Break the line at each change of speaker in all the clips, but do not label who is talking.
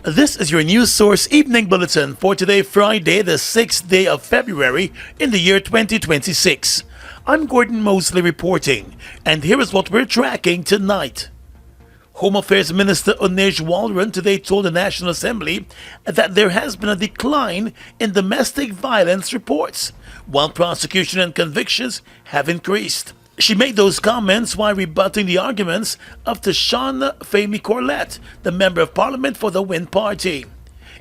This is your news source evening bulletin for today, Friday, the 6th day of February in the year 2026. I'm Gordon Mosley reporting, and here is what we're tracking tonight. Home Affairs Minister Walrond today told the National Assembly that there has been a decline in domestic violence reports, while prosecution and convictions have increased. She made those comments while rebutting the arguments of Tashawn Femi Corlett, the Member of Parliament for the Win Party.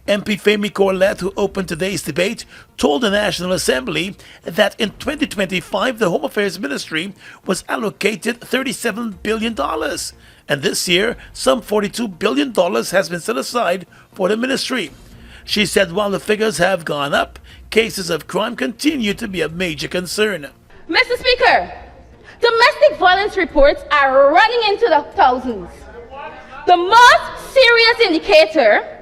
MP Femi Corlett, who opened today's debate, told the National Assembly that in 2025 the Home Affairs Ministry was allocated $37 billion, and this year some $42 billion has been set aside for the ministry. She said while the figures have gone up, cases of crime continue to be a major concern.
Mr. Speaker, domestic violence reports are running into the thousands. The most serious indicator,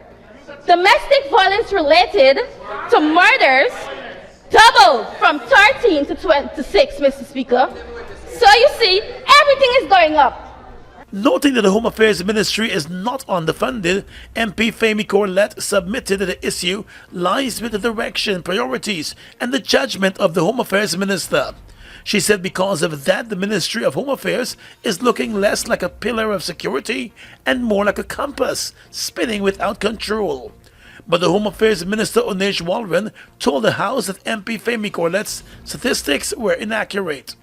domestic violence related to murders, doubled from 13 to 26, Mr. Speaker. So you see, everything is going up.
Noting that the Home Affairs Ministry is not underfunded, MP Femi Corlett submitted that the issue lies with the direction, priorities, and the judgment of the Home Affairs Minister. She said because of that, the Ministry of Home Affairs is looking less like a pillar of security and more like a compass, spinning without control. But the Home Affairs Minister Walrond told the House that MP Femi Corlett's statistics were inaccurate.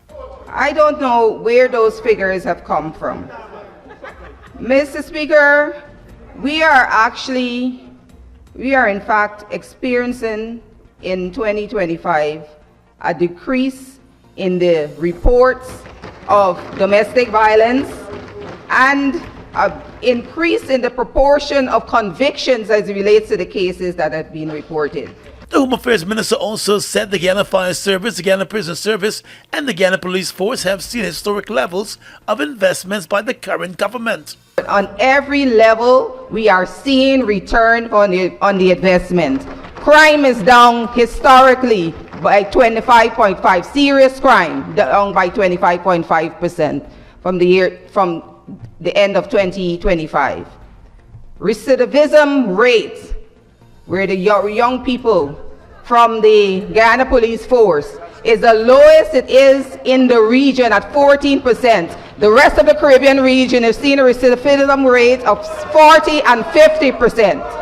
I don't know where those figures have come from. Mr. Speaker, we are in fact experiencing in 2025 a decrease in the reports of domestic violence and an increase in the proportion of convictions as it relates to the cases that have been reported.
The Home Affairs Minister also said the Guyana Fire Service, the Guyana Prison Service, and the Guyana Police Force have seen historic levels of investments by the current government.
On every level, we are seeing return on the investment. Crime is down historically by 25.5%. Serious crime down by 25.5% from the end of 2025. Recidivism rate, where the young people from the Guyana Police Force is the lowest it is in the region at 14%. The rest of the Caribbean region has seen a recidivism rate of 40 and 50%.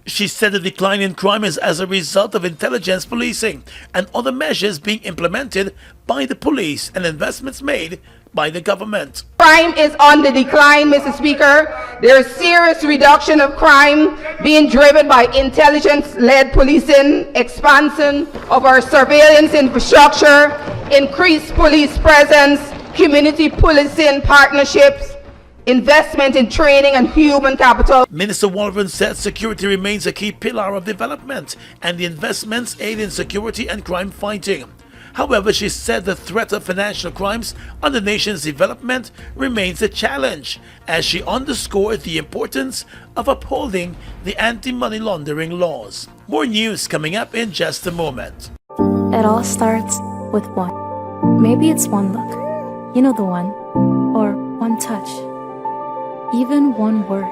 She said the decline in crime is as a result of intelligence policing and other measures being implemented by the police and investments made by the government.
Crime is on the decline, Mr. Speaker. There is serious reduction of crime being driven by intelligence-led policing, expansion of our surveillance infrastructure, increased police presence, community policing partnerships, investment in training and human capital.
Minister Walrond said security remains a key pillar of development and the investments aid in security and crime fighting. However, she said the threat of financial crimes on the nation's development remains a challenge, as she underscored the importance of upholding the anti-money laundering laws. More news coming up in just a moment.
It all starts with one. Maybe it's one look, you know the one, or one touch, even one word.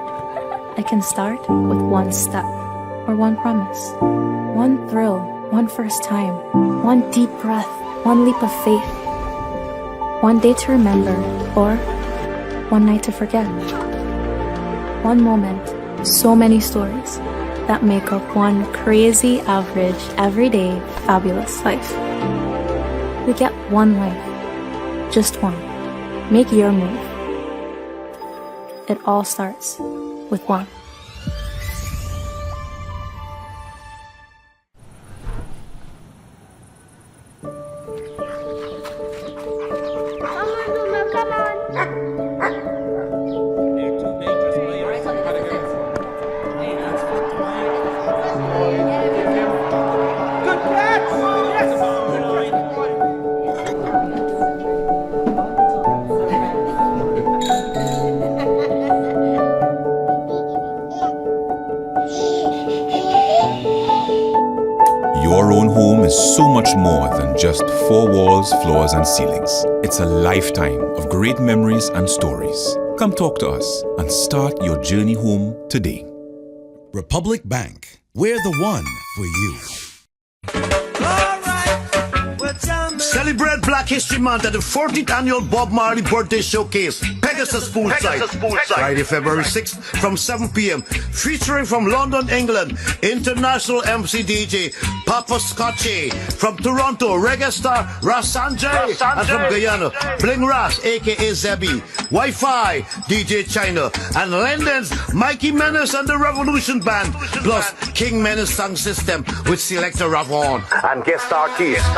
It can start with one step, or one promise, one thrill, one first time, one deep breath, one leap of faith, one day to remember, or one night to forget. One moment, so many stories that make up one crazy, average, everyday, fabulous life. We get one life, just one. Make your move. It all starts with one.
Your own home is so much more than just four walls, floors, and ceilings. It's a lifetime of great memories and stories. Come talk to us and start your journey home today.
Republic Bank. We're the one for you.
Celebrate Black History Month at the 14th Annual Bob Marley Birthday Showcase, Pegasus Poolside, Friday, February 6th from 7 p.m. Featuring from London, England, international MC DJ Papa Scotchy, from Toronto, reggae star Ras Sanjay, and from Guyana, Bling Ras, aka Zebby, Wi-Fi, DJ China, and London's Mikey Menace and the Revolution Band, plus King Menace Sound System with Selector Walrond and guest artists.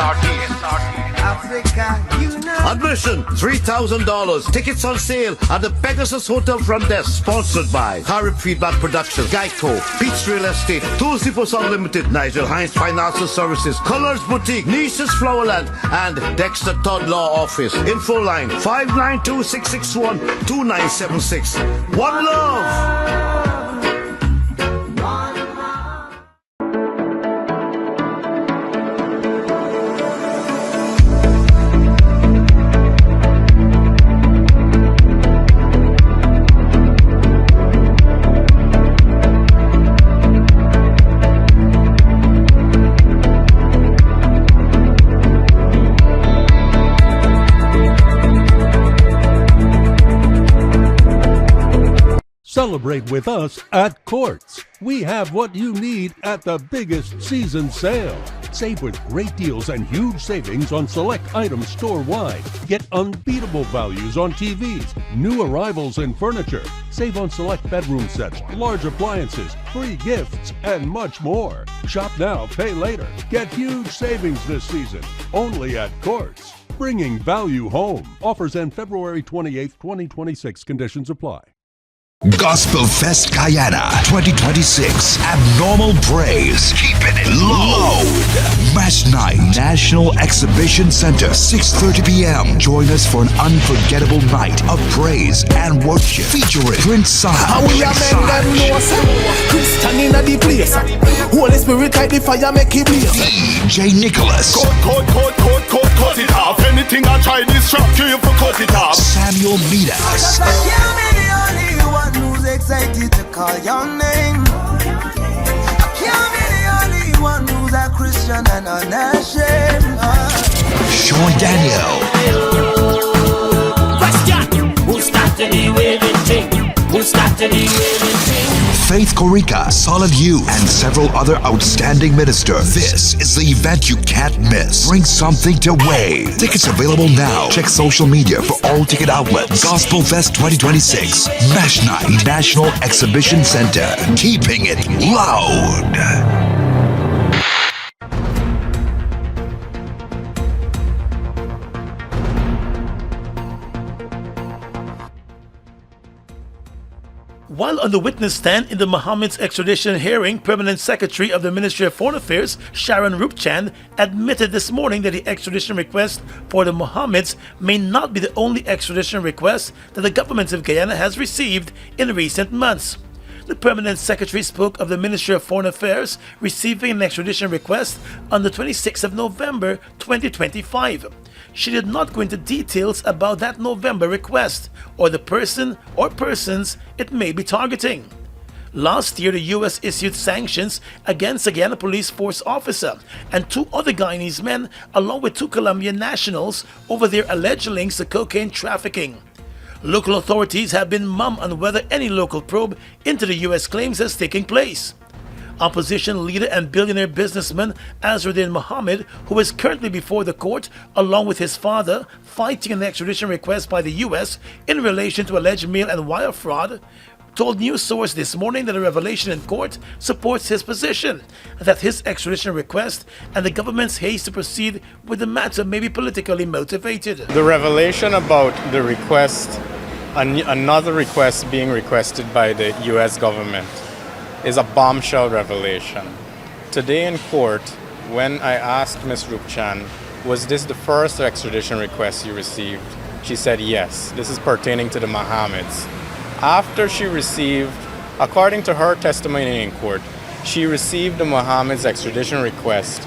Admission $3,000. Tickets on sale at the Pegasus Hotel front desk. Sponsored by Harry Feedback Productions, Geico, Peach Real Estate, Tools Depots Unlimited, Nigel Hines Financial Services, Colors Boutique, Niches Flowerland, and Dexter Todd Law Office. Info line 592-661-2976. One love.
Celebrate with us at Courts. We have what you need at the biggest season sale. Save with great deals and huge savings on select items store-wide. Get unbeatable values on TVs, new arrivals in furniture. Save on select bedroom sets, large appliances, free gifts, and much more. Shop now, pay later. Get huge savings this season, only at Courts. Bringing value home. Offers end February 28, 2026. Conditions apply.
Gospel Fest Guyana 2026. Abnormal Praise. Keeping it loud. Mass Night. National Exhibition Center. 6:30 p.m. Join us for an unforgettable night of praise and worship. Featuring Prince Sahab.
Christian in the place. Holy Spirit light the fire, make it blaze.
DJ Nicholas.
Cut it off. Anything I try distract you for cut it off.
Samuel Midas.
Excited to call your name. I can't be the only one who's a Christian and unashamed.
Sean Daniel.
Question: who started the waving thing? Who started the waving thing?
Faith Korika, Solid You, and several other outstanding ministers. This is the event you can't miss. Bring something to wave. Tickets available now. Check social media for all ticket outlets. Gospel Fest 2026. Mash Night. National Exhibition Center. Keeping it loud.
While on the witness stand in the Mohammed's extradition hearing, Permanent Secretary of the Ministry of Foreign Affairs, Sharon Rupchan, admitted this morning that the extradition request for the Mohammeds may not be the only extradition request that the government of Guyana has received in recent months. The Permanent Secretary spoke of the Ministry of Foreign Affairs receiving an extradition request on the 26th of November 2025. She did not go into details about that November request or the person or persons it may be targeting. Last year, the U.S. issued sanctions against a Guyana police force officer and 2 other Guyanese men, along with 2 Colombian nationals, over their alleged links to cocaine trafficking. Local authorities have been mum on whether any local probe into the U.S. claims has taken place. Opposition leader and billionaire businessman Azruddin Mohammed, who is currently before the court along with his father, fighting an extradition request by the U.S. in relation to alleged mail and wire fraud, told News Source this morning that a revelation in court supports his position, that his extradition request and the government's haste to proceed with the matter may be politically motivated.
The revelation about the request, another request being requested by the U.S. government, is a bombshell revelation. Today in court, when I asked Ms. Rupchan, was this the first extradition request you received? She said yes, this is pertaining to the Mohammeds. After she received, according to her testimony in court, she received the Mohammeds extradition request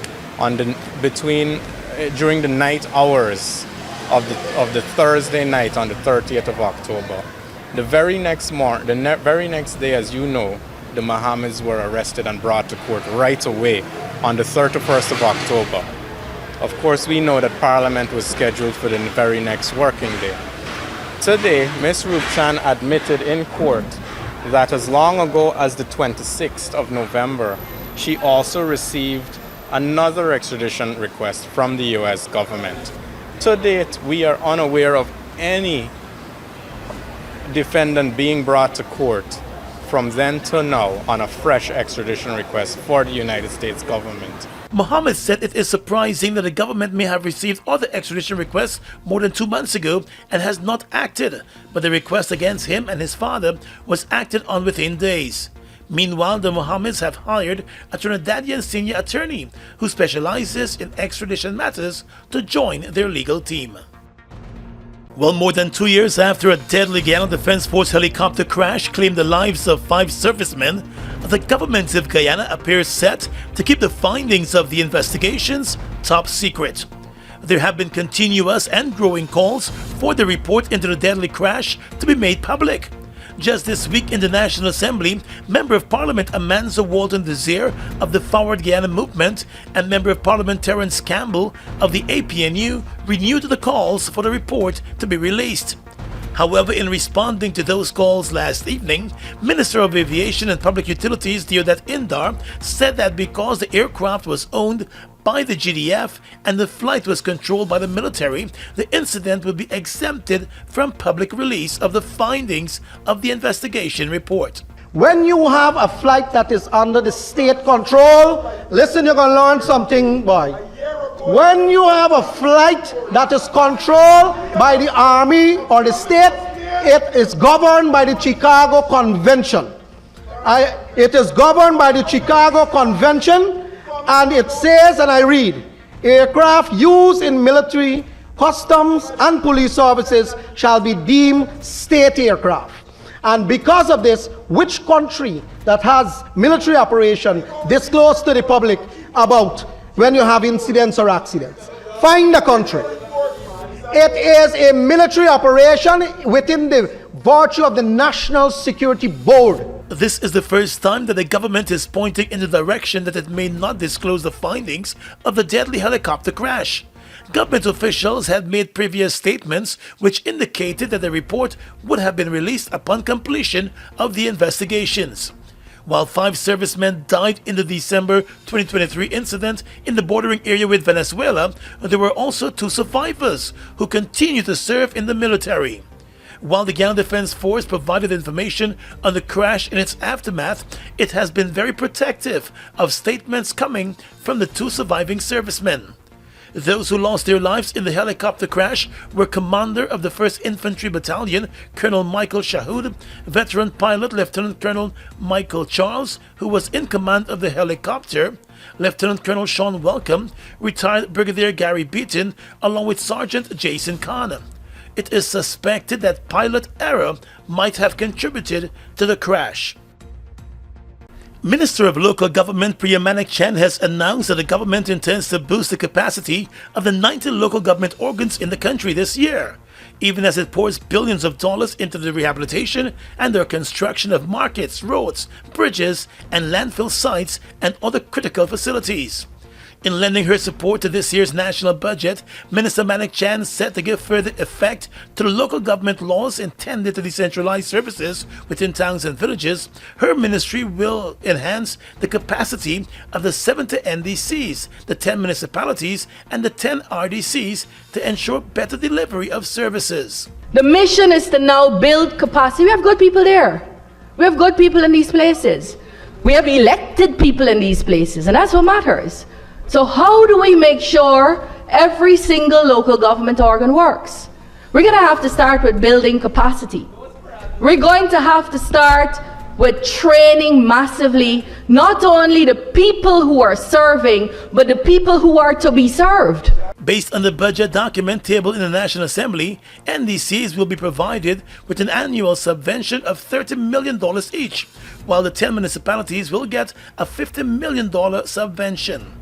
during the night hours of the Thursday night on the 30th of October. The very next day, as you know, the Mohammeds were arrested and brought to court right away on the 31st of October. Of course, we know that Parliament was scheduled for the very next working day. Today, Ms. Rupchan admitted in court that as long ago as the 26th of November, she also received another extradition request from the U.S. government. To date, we are unaware of any defendant being brought to court from then to now on a fresh extradition request for the United States government.
Mohammed said it is surprising that the government may have received other extradition requests more than 2 months ago and has not acted, but the request against him and his father was acted on within days. Meanwhile, the Mohammeds have hired a Trinidadian senior attorney who specializes in extradition matters to join their legal team. Well, more than 2 years after a deadly Guyana Defense Force helicopter crash claimed the lives of 5 servicemen, the government of Guyana appears set to keep the findings of the investigations top secret. There have been continuous and growing calls for the report into the deadly crash to be made public. Just this week in the National Assembly, Member of Parliament Amanza Walton Desir of the Forward Guyana Movement and Member of Parliament Terence Campbell of the APNU renewed the calls for the report to be released. However, in responding to those calls last evening, Minister of Aviation and Public Utilities Deodat Indar said that because the aircraft was owned by the GDF and the flight was controlled by the military, the incident would be exempted from public release of the findings of the investigation report.
When you have a flight that is under the state control, listen, you're going to learn something, boy. When you have a flight that is controlled by the army or the state, it is governed by the Chicago Convention. It is governed by the Chicago Convention, and it says, and I read, aircraft used in military, customs, and police services shall be deemed state aircraft. And because of this, which country that has military operation disclose to the public about when you have incidents or accidents? Find the country. It is a military operation within the virtue of the National Security Board.
This is the first time that the government is pointing in the direction that it may not disclose the findings of the deadly helicopter crash. Government officials had made previous statements which indicated that the report would have been released upon completion of the investigations. While 5 servicemen died in the December 2023 incident in the bordering area with Venezuela, there were also 2 survivors who continue to serve in the military. While the Guyana Defense Force provided information on the crash in its aftermath, it has been very protective of statements coming from the 2 surviving servicemen. Those who lost their lives in the helicopter crash were Commander of the 1st Infantry Battalion, Colonel Michael Shahood, veteran pilot Lieutenant Colonel Michael Charles, who was in command of the helicopter, Lieutenant Colonel Sean Welcome, retired Brigadier Gary Beaton, along with Sergeant Jason Kahn. It is suspected that pilot error might have contributed to the crash. Minister of Local Government Priya Manik Chen has announced that the government intends to boost the capacity of the 90 local government organs in the country this year, even as it pours billions of dollars into the rehabilitation and the construction of markets, roads, bridges, and landfill sites and other critical facilities. In lending her support to this year's national budget, Minister Manik Chan said to give further effect to the local government laws intended to decentralize services within towns and villages, her ministry will enhance the capacity of the 70 NDCs, the 10 municipalities, and the 10 RDCs to ensure better delivery of services.
The mission is to now build capacity. We have good people there. We have good people in these places. We have elected people in these places, and that's what matters. So how do we make sure every single local government organ works? We're going to have to start with building capacity. We're going to have to start with training massively, not only the people who are serving, but the people who are to be served.
Based on the budget document tabled in the National Assembly, NDCs will be provided with an annual subvention of $30 million each, while the 10 municipalities will get a $50 million subvention.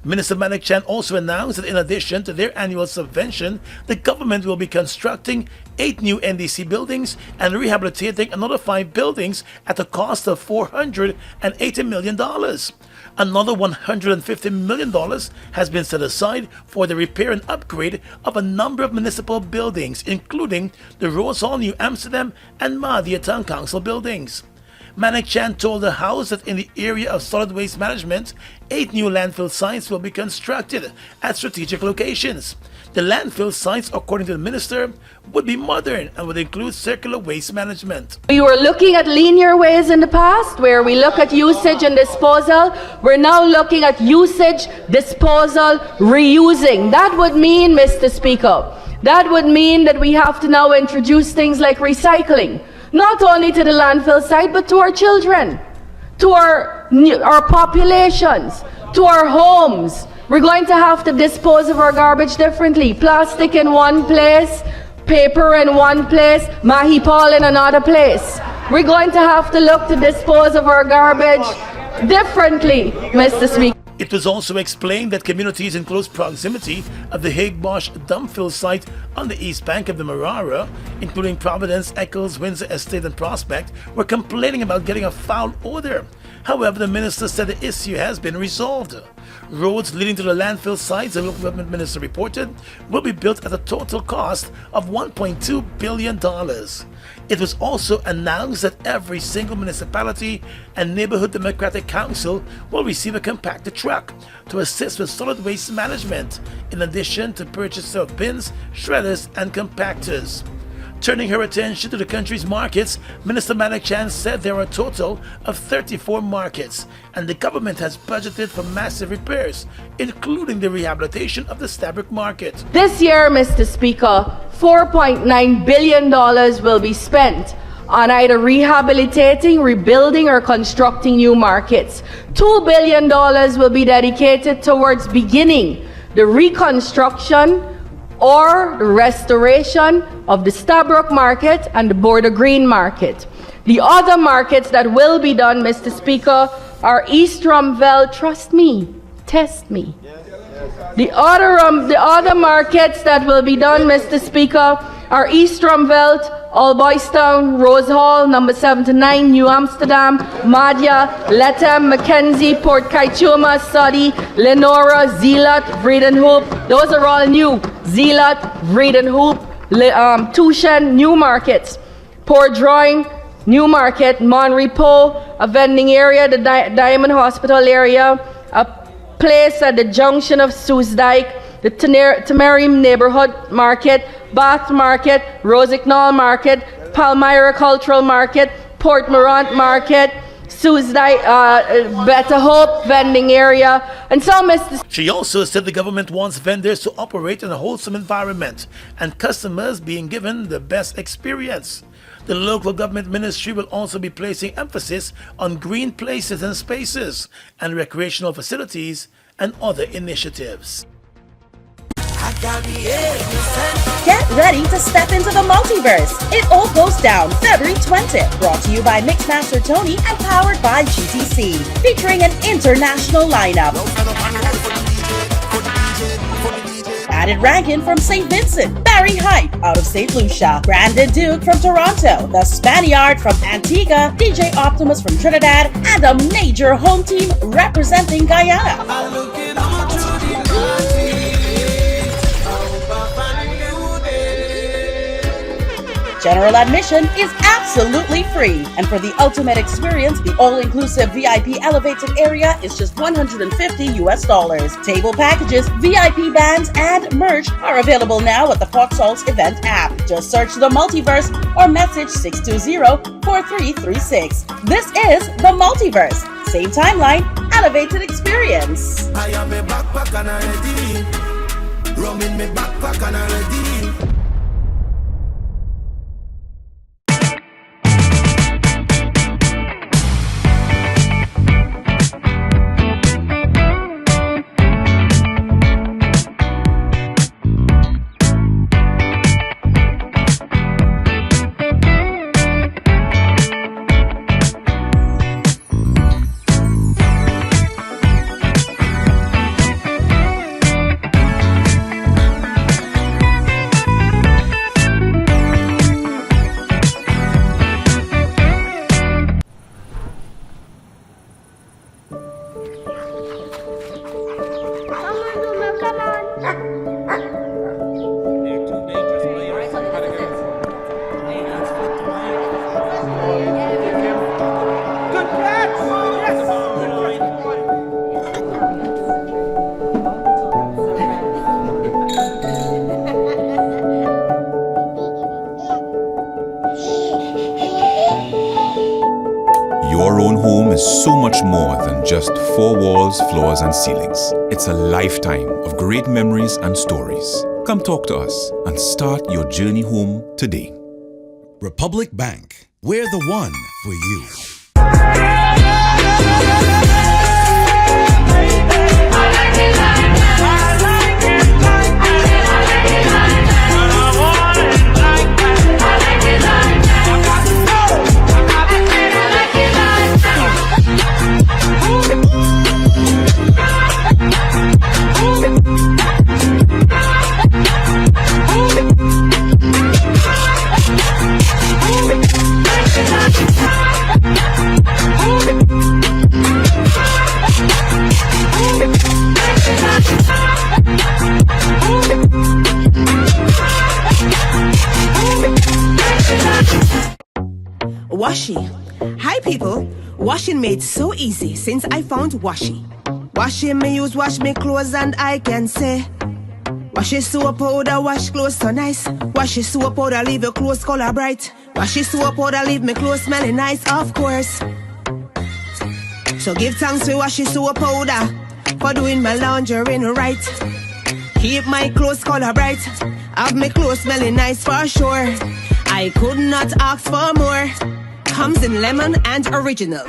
Minister Manik Chan also announced that in addition to their annual subvention, the government will be constructing 8 new NDC buildings and rehabilitating another 5 buildings at a cost of $480 million. Another $150 million has been set aside for the repair and upgrade of a number of municipal buildings, including the Rose Hall, New Amsterdam and Mahdia Town Council buildings. Manik Chan told the House that in the area of solid waste management, 8 new landfill sites will be constructed at strategic locations. The landfill sites, according to the minister, would be modern and would include circular waste management.
We were looking at linear ways in the past, where we look at usage and disposal. We're now looking at usage, disposal, reusing. That would mean, Mr. Speaker, that would mean that we have to now introduce things like recycling, not only to the landfill site, but to our children, to our populations, to our homes. We're going to have to dispose of our garbage differently. Plastic in one place, paper in one place, mahi pal in another place. We're going to have to look to dispose of our garbage differently, Mr. Speaker.
It was also explained that communities in close proximity of the Hague-Bosch dumpfill site on the east bank of the Marara, including Providence, Eccles, Windsor Estate and Prospect, were complaining about getting a foul odor. However, the minister said the issue has been resolved. Roads leading to the landfill sites, the local government minister reported, will be built at a total cost of $1.2 billion. It was also announced that every single municipality and neighborhood democratic council will receive a compactor truck to assist with solid waste management, in addition to purchase of bins, shredders, and compactors. Turning her attention to the country's markets, Minister Manik Chan said there are a total of 34 markets, and the government has budgeted for massive repairs, including the rehabilitation of the Stabroek market.
This year, Mr. Speaker, $4.9 billion will be spent on either rehabilitating, rebuilding, or constructing new markets. $2 billion will be dedicated towards beginning the reconstruction or the restoration of the Stabroek market and the Border Green market. The other markets that will be done, Mr. Speaker, are East Rumveld, trust me, test me. The other markets that will be done, Mr. Speaker, are East Rumveld, Alboystown, Rose Hall, number 7 to 9, New Amsterdam, Mahdia, Lethem, Mackenzie, Port Kaituma, Soddy, Lenora, Zeeland, Vredenhoop. Those are all new. Zeeland, Vredenhoop, Tushen, new markets. Port Drawing, new market. Monrepo, a vending area, the Diamond Hospital area, a place at the junction of Soesdijk, the Tamerim Neighborhood Market, Bath Market, Rosignol Market, Palmyra Cultural Market, Port Morant Market, Soesdijk, Better Hope Vending Area, and so Mr.
She also said the government wants vendors to operate in a wholesome environment and customers being given the best experience. The local government ministry will also be placing emphasis on green places and spaces and recreational facilities and other initiatives.
Get ready to step into the multiverse. It all goes down February 20th. Brought to you by Mixmaster Tony and powered by GTC. Featuring an international lineup. Added Rankin from St. Vincent, Barry Hype out of St. Lucia, Brandon Duke from Toronto, the Spaniard from Antigua, DJ Optimus from Trinidad, and a major home team representing Guyana. General admission is absolutely free, and for the ultimate experience, the all-inclusive VIP elevated area is just $150. Table packages, VIP bands, and merch are available now at the Port Salts event app. Just search the multiverse or message 620-4336. This is the multiverse. Same timeline, elevated experience.
I am a backpack and I'm ready. Rum in my backpack and I'm ready.
Your own home is so much more than just four walls, floors, and ceilings. It's a lifetime of great memories and stories. Come talk to us and start your journey home today.
Republic Bank. We're the one for you.
Washi. Hi people. Washing made so easy since I found Washi. Washi me use wash me clothes and I can say Washi soap powder wash clothes so nice. Washi soap powder leave your clothes color bright. Washi soap powder leave me clothes smelling nice, of course. So give thanks to Washi soap powder for doing my laundry right. Keep my clothes color bright. Have my clothes smelling nice for sure. I could not ask for more. Comes in lemon and original.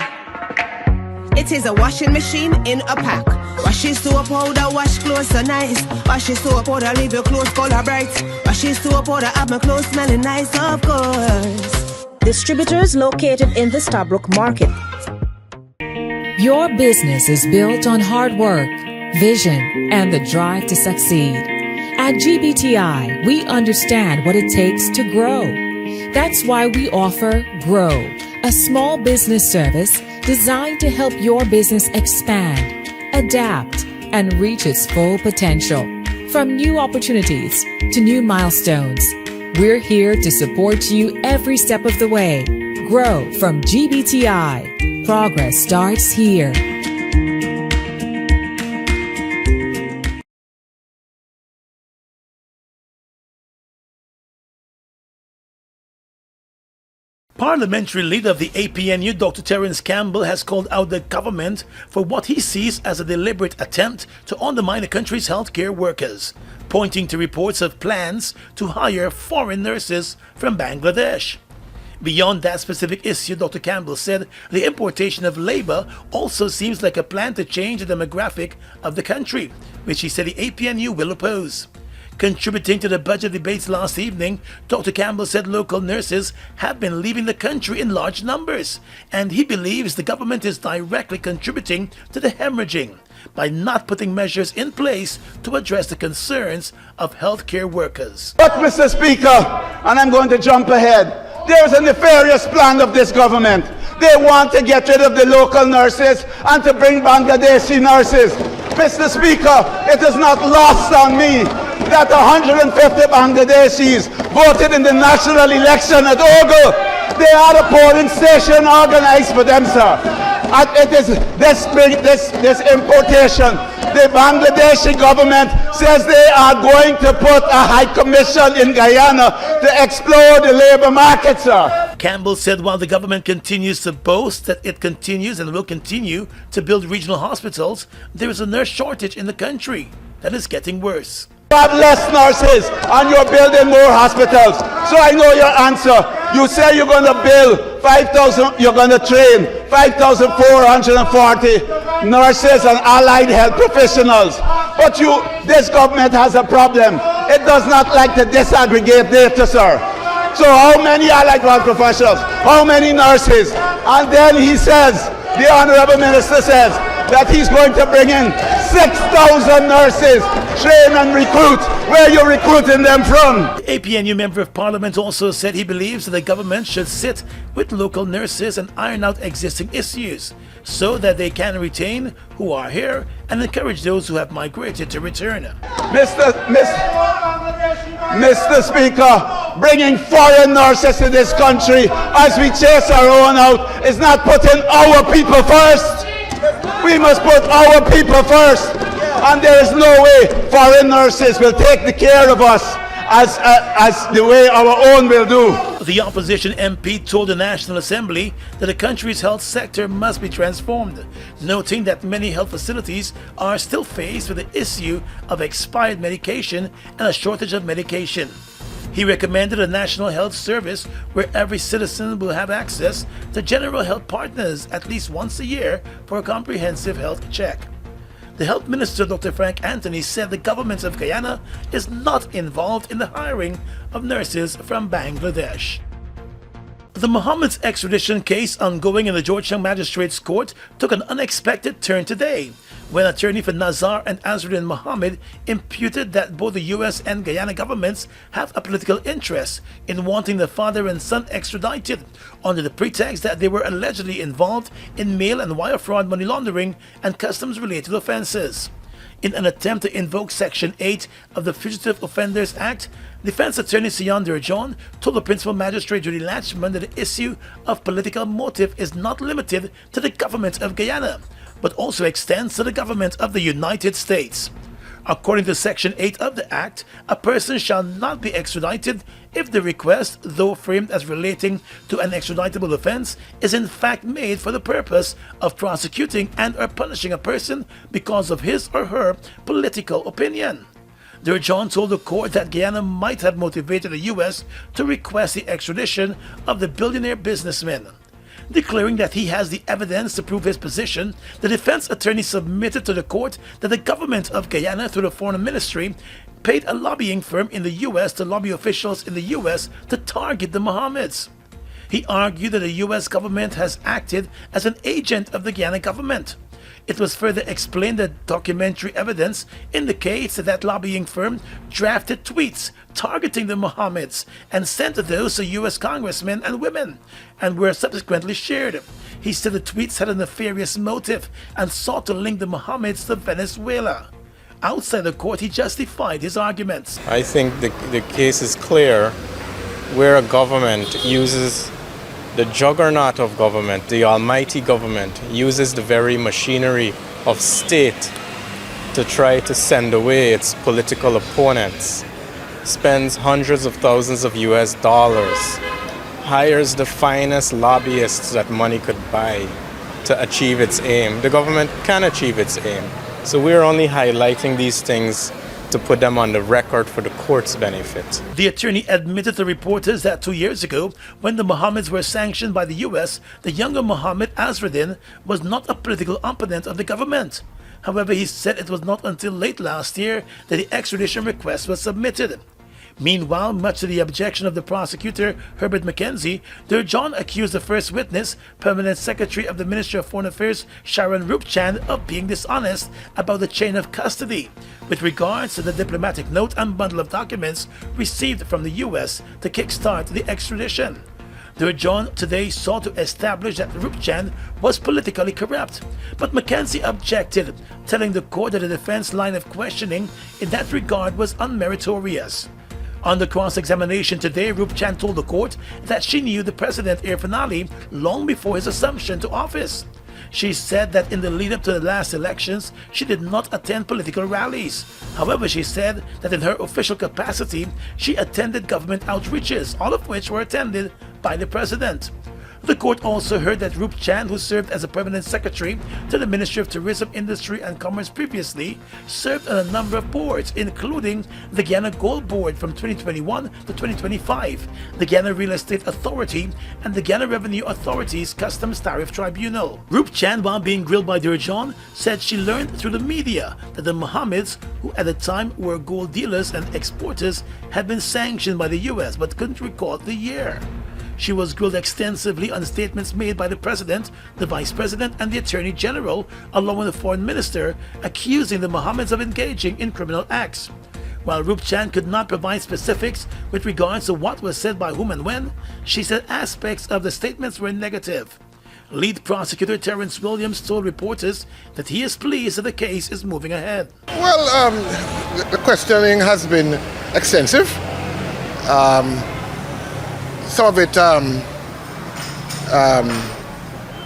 It is a washing machine in a pack. Washi soap powder wash clothes so nice. Washi soap powder leave your clothes color bright. Washi soap powder have my clothes smelling nice, of course.
Distributors located in the Stabrook Market.
Your business is built on hard work, vision, and the drive to succeed. At GBTI, we understand what it takes to grow. That's why we offer Grow, a small business service designed to help your business expand, adapt, and reach its full potential. From new opportunities to new milestones, we're here to support you every step of the way. Grow from GBTI. Progress starts here.
Parliamentary leader of the APNU, Dr. Terence Campbell, has called out the government for what he sees as a deliberate attempt to undermine the country's healthcare workers, pointing to reports of plans to hire foreign nurses from Bangladesh. Beyond that specific issue, Dr. Campbell said the importation of labor also seems like a plan to change the demographic of the country, which he said the APNU will oppose. Contributing to the budget debates last evening, Dr. Campbell said local nurses have been leaving the country in large numbers, and he believes the government is directly contributing to the hemorrhaging by not putting measures in place to address the concerns of healthcare workers.
But, Mr. Speaker, and I'm going to jump ahead, there's a nefarious plan of this government. They want to get rid of the local nurses and to bring Bangladeshi nurses. Mr. Speaker, it is not lost on me that 150 Bangladeshis voted in the national election at Ogu. They had a polling station organized for them, sir. And it is this importation. The Bangladeshi government says they are going to put a high commission in Guyana to explore the labor market, sir.
Campbell said while the government continues to boast that it continues and will continue to build regional hospitals, there is a nurse shortage in the country that is getting worse.
You have less nurses and you're building more hospitals. So I know your answer. You say you're going to build 5,000, you're going to train 5,440 nurses and allied health professionals. But this government has a problem. It does not like to disaggregate data, sir. So how many allied health professionals? How many nurses? And then he says, the Honorable Minister says, that he's going to bring in 6,000 nurses, train and recruit. Where are you recruiting them from?
The APNU member of parliament also said he believes that the government should sit with local nurses and iron out existing issues so that they can retain who are here and encourage those who have migrated to return.
Mr. Speaker, bringing foreign nurses to this country as we chase our own out is not putting our people first. We must put our people first, and there is no way foreign nurses will take the care of us as the way our own will do.
The opposition MP told the National Assembly that the country's health sector must be transformed, noting that many health facilities are still faced with the issue of expired medication and a shortage of medication. He recommended a national health service where every citizen will have access to general health partners at least once a year for a comprehensive health check. The Health Minister, Dr. Frank Anthony, said the government of Guyana is not involved in the hiring of nurses from Bangladesh. The Mohammed's extradition case ongoing in the Georgetown Magistrates Court took an unexpected turn today, when attorney for Nazar and Azruddin Mohammed imputed that both the U.S. and Guyana governments have a political interest in wanting the father and son extradited under the pretext that they were allegedly involved in mail and wire fraud, money laundering, and customs-related offenses. In an attempt to invoke Section 8 of the Fugitive Offenders Act, defense attorney Sion Durjon told the principal magistrate Judy Latchman that the issue of political motive is not limited to the government of Guyana, but also extends to the government of the United States. According to Section 8 of the Act, a person shall not be extradited if the request, though framed as relating to an extraditable offense, is in fact made for the purpose of prosecuting and or punishing a person because of his or her political opinion. Durjon told the court that Guyana might have motivated the U.S. to request the extradition of the billionaire businessman. Declaring that he has the evidence to prove his position, the defense attorney submitted to the court that the government of Guyana, through the Foreign Ministry, paid a lobbying firm in the U.S. to lobby officials in the U.S. to target the Mohammeds. He argued that the U.S. government has acted as an agent of the Guyana government. It was further explained that documentary evidence indicates that that lobbying firm drafted tweets targeting the Mohammeds and sent those to U.S. congressmen and women, and were subsequently shared. He said the tweets had a nefarious motive and sought to link the Mohammeds to Venezuela. Outside the court, he justified his arguments.
I think the case is clear where a government uses the juggernaut of government, the almighty government, uses the very machinery of state to try to send away its political opponents, spends hundreds of thousands of US dollars, hires the finest lobbyists that money could buy to achieve its aim. The government can achieve its aim. So we're only highlighting these things to put them on the record for the court's benefit.
The attorney admitted to reporters that 2 years ago, when the Mohammeds were sanctioned by the U.S., the younger Mohammed Azruddin was not a political opponent of the government. However, he said it was not until late last year that the extradition request was submitted. Meanwhile, much to the objection of the prosecutor, Herbert McKenzie, Durjon accused the first witness, Permanent Secretary of the Ministry of Foreign Affairs, Sharon Rupchand, of being dishonest about the chain of custody with regards to the diplomatic note and bundle of documents received from the U.S. to kickstart the extradition. Durjon today sought to establish that Rupchand was politically corrupt, but McKenzie objected, telling the court that the defense line of questioning in that regard was unmeritorious. On the cross-examination today, Rupchand told the court that she knew the President Irfaan Ali long before his assumption to office. She said that in the lead-up to the last elections, she did not attend political rallies. However, she said that in her official capacity, she attended government outreaches, all of which were attended by the President. The court also heard that Rupchand, who served as a permanent secretary to the Ministry of Tourism, Industry and Commerce previously, served on a number of boards, including the Guyana Gold Board from 2021 to 2025, the Guyana Real Estate Authority, and the Guyana Revenue Authority's Customs Tariff Tribunal. Rupchand, while being grilled by Durjon, said she learned through the media that the Mohammeds, who at the time were gold dealers and exporters, had been sanctioned by the U.S. but couldn't recall the year. She was grilled extensively on statements made by the President, the Vice President, and the Attorney General, along with the Foreign Minister, accusing the Mohammeds of engaging in criminal acts. While Rupchand could not provide specifics with regards to what was said by whom and when, she said aspects of the statements were negative. Lead prosecutor Terrence Williams told reporters that he is pleased that the case is moving ahead.
Well, the questioning has been extensive. Some of it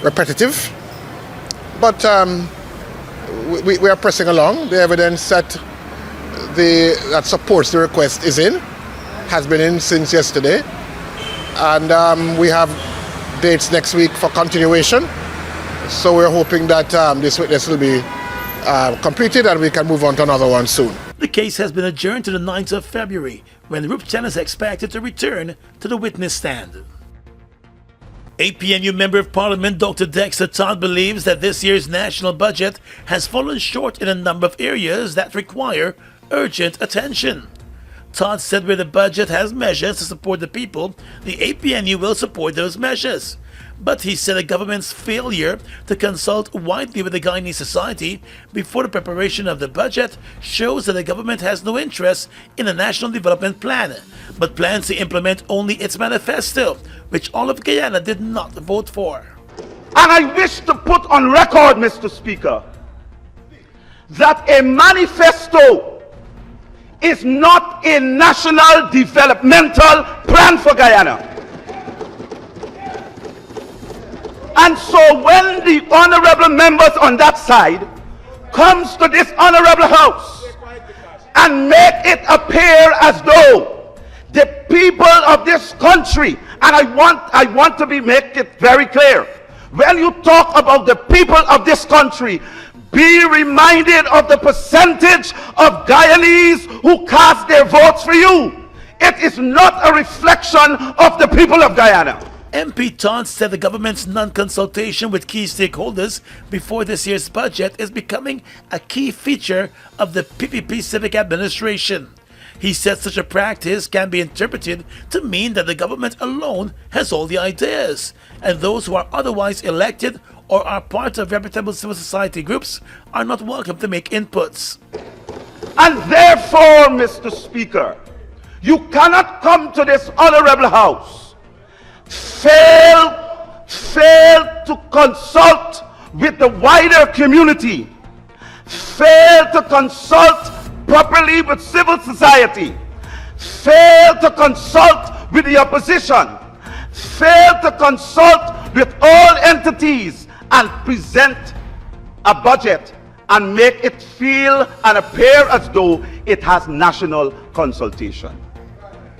repetitive, but we are pressing along. The evidence that supports the request is in, has been in since yesterday, and we have dates next week for continuation. So we're hoping that this witness will be completed and we can move on to another one soon.
The case has been adjourned to the 9th of February, when Rupchan is expected to return to the witness stand. APNU Member of Parliament Dr. Dexter Todd believes that this year's national budget has fallen short in a number of areas that require urgent attention. Todd said where the budget has measures to support the people, the APNU will support those measures. But he said the government's failure to consult widely with the Guyanese society before the preparation of the budget shows that the government has no interest in a national development plan, but plans to implement only its manifesto, which all of Guyana did not vote for.
And I wish to put on record, Mr. Speaker, that a manifesto is not a national developmental plan for Guyana. And so when the honorable members on that side comes to this honorable house and make it appear as though the people of this country, and I want to make it very clear, when you talk about the people of this country, be reminded of the percentage of Guyanese who cast their votes for you. It is not a reflection of the people of Guyana.
MP Todd said the government's non-consultation with key stakeholders before this year's budget is becoming a key feature of the PPP civic administration. He said such a practice can be interpreted to mean that the government alone has all the ideas, and those who are otherwise elected or are part of reputable civil society groups are not welcome to make inputs.
And therefore, Mr. Speaker, you cannot come to this honorable house, fail to consult with the wider community, fail to consult properly with civil society, fail to consult with the opposition, fail to consult with all entities, and present a budget and make it feel and appear as though it has national consultation.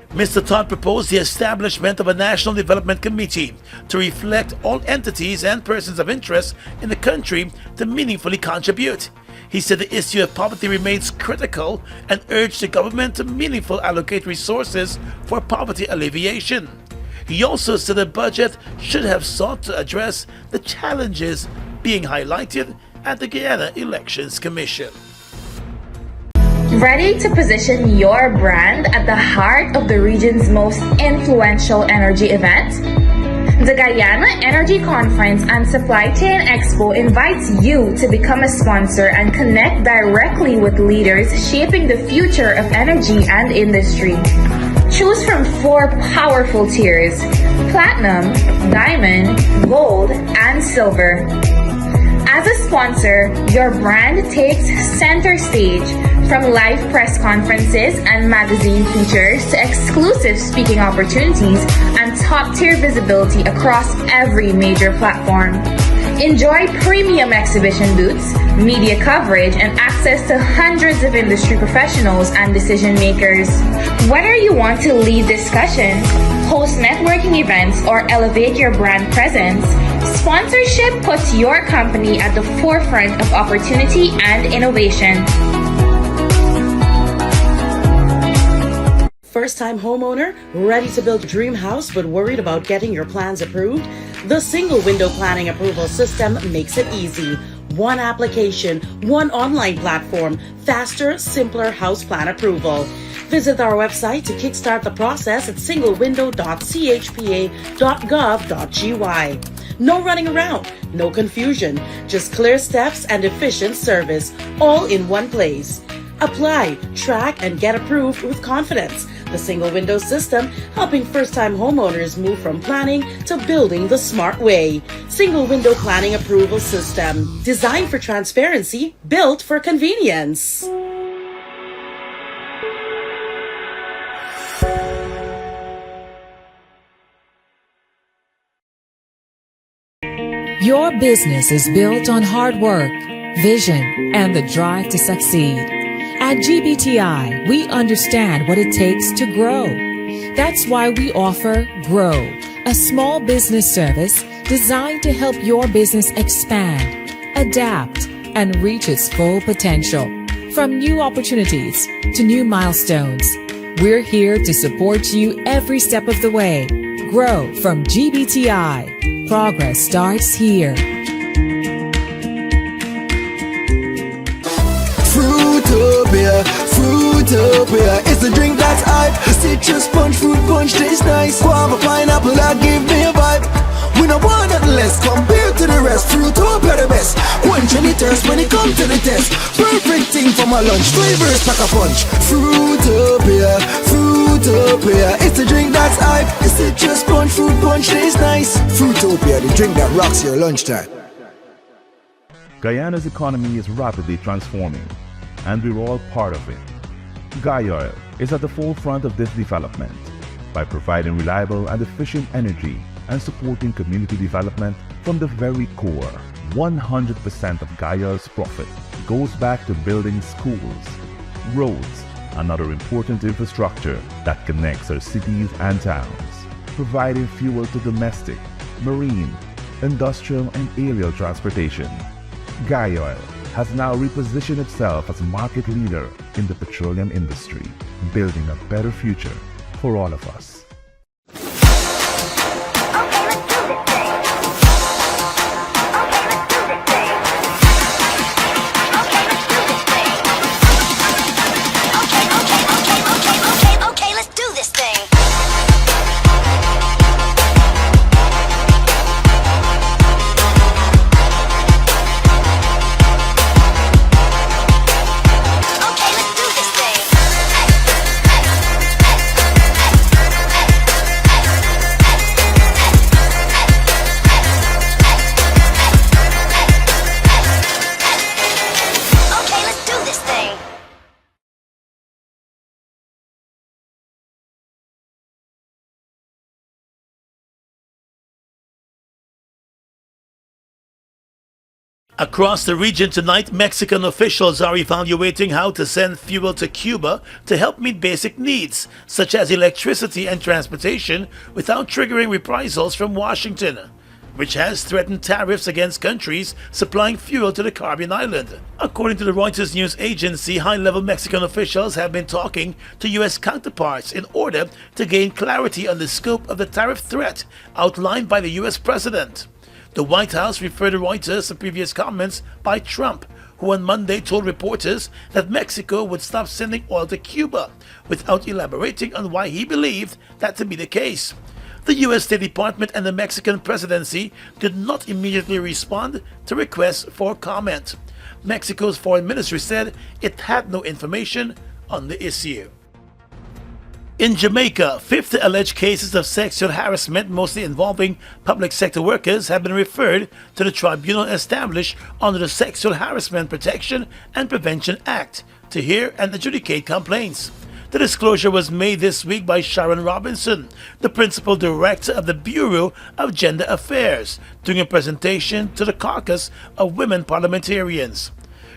Mr. Todd proposed the establishment of a National Development Committee to reflect all entities and persons of interest in the country to meaningfully contribute. He said the issue of poverty remains critical and urged the government to meaningfully allocate resources for poverty alleviation. He also said the budget should have sought to address the challenges being highlighted at the Guyana Elections Commission.
Ready to position your brand at the heart of the region's most influential energy event? The Guyana Energy Conference and Supply Chain Expo invites you to become a sponsor and connect directly with leaders shaping the future of energy and industry. Choose from 4 powerful tiers: Platinum, Diamond, Gold, and Silver. As a sponsor, your brand takes center stage, from live press conferences and magazine features to exclusive speaking opportunities and top-tier visibility across every major platform. Enjoy premium exhibition booths, media coverage, and access to hundreds of industry professionals and decision makers. Whether you want to lead discussions, host networking events, or elevate your brand presence, sponsorship puts your company at the forefront of opportunity and innovation.
First-time homeowner, ready to build a dream house but worried about getting your plans approved? The Single Window Planning Approval System makes it easy. One application, one online platform, faster, simpler house plan approval. Visit our website to kickstart the process at singlewindow.chpa.gov.gy. No running around, no confusion, just clear steps and efficient service, all in one place. Apply, track, and get approved with confidence. The Single Window System, helping first-time homeowners move from planning to building the smart way. Single Window Planning Approval System, designed for transparency, built for convenience.
Your business is built on hard work, vision, and the drive to succeed. At GBTI, we understand what it takes to grow. That's why we offer Grow, a small business service designed to help your business expand, adapt, and reach its full potential. From new opportunities to new milestones, we're here to support you every step of the way. Grow from GBTI. Progress starts here.
Fruitopia, Fruitopia, it's a drink that's hype. Citrus punch, fruit punch, tastes nice. Guava, pineapple, that give me a vibe. We no want nothing less compared to the rest. Fruitopia the best. Quench any thirst when it comes to the test. Perfect thing for my lunch. Flavors pack a punch. Fruitopia, Fruitopia, it's a drink that's hype. It's citrus punch, fruit punch, tastes nice. Fruitopia, the drink that rocks your lunchtime.
Guyana's economy is rapidly transforming, and we're all part of it. Guyana is at the forefront of this development by providing reliable and efficient energy and supporting community development from the very core. 100% of Guyana's profit goes back to building schools, roads, and other important infrastructure that connects our cities and towns, providing fuel to domestic, marine, industrial, and aerial transportation. Guyana has now repositioned itself as a market leader in the petroleum industry, building a better future for all of us.
Across the region tonight, Mexican officials are evaluating how to send fuel to Cuba to help meet basic needs, such as electricity and transportation, without triggering reprisals from Washington, which has threatened tariffs against countries supplying fuel to the Caribbean island. According to the Reuters news agency, high-level Mexican officials have been talking to U.S. counterparts in order to gain clarity on the scope of the tariff threat outlined by the U.S. president. The White House referred to Reuters to previous comments by Trump, who on Monday told reporters that Mexico would stop sending oil to Cuba, without elaborating on why he believed that to be the case. The U.S. State Department and the Mexican presidency did not immediately respond to requests for comment. Mexico's foreign ministry said it had no information on the issue. In Jamaica, 50 alleged cases of sexual harassment, mostly involving public sector workers, have been referred to the tribunal established under the Sexual Harassment Protection and Prevention Act to hear and adjudicate complaints. The disclosure was made this week by Sharon Robinson, the principal director of the Bureau of Gender Affairs, during a presentation to the caucus of women parliamentarians.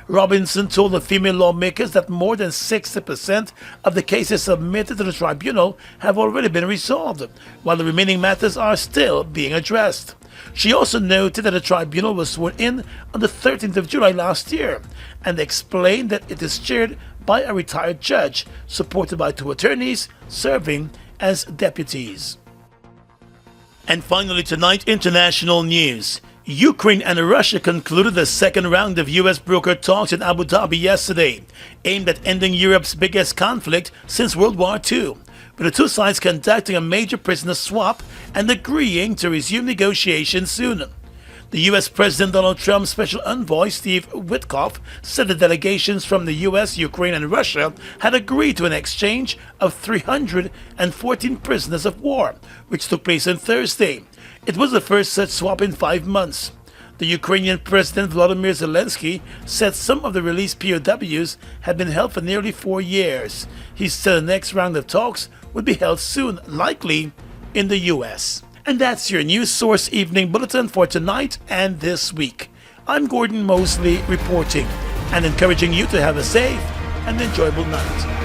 Robinson told the female lawmakers that more than 60% of the cases submitted to the tribunal have already been resolved, while the remaining matters are still being addressed. She also noted that the tribunal was sworn in on the 13th of July last year, and explained that it is chaired by a retired judge, supported by 2 attorneys serving as deputies. And finally tonight, international news. Ukraine and Russia concluded the second round of U.S. brokered talks in Abu Dhabi yesterday, aimed at ending Europe's biggest conflict since World War II, with the two sides conducting a major prisoner swap and agreeing to resume negotiations soon. The U.S. President Donald Trump's special envoy, Steve Witkoff, said the delegations from the U.S., Ukraine, and Russia had agreed to an exchange of 314 prisoners of war, which took place on Thursday. It was the first such swap in 5 months. The Ukrainian President Volodymyr Zelensky said some of the released POWs had been held for nearly 4 years. He said the next round of talks would be held soon, likely in the U.S. And that's your News Source Evening Bulletin for tonight and this week. I'm Gordon Mosley reporting and encouraging you to have a safe and enjoyable night.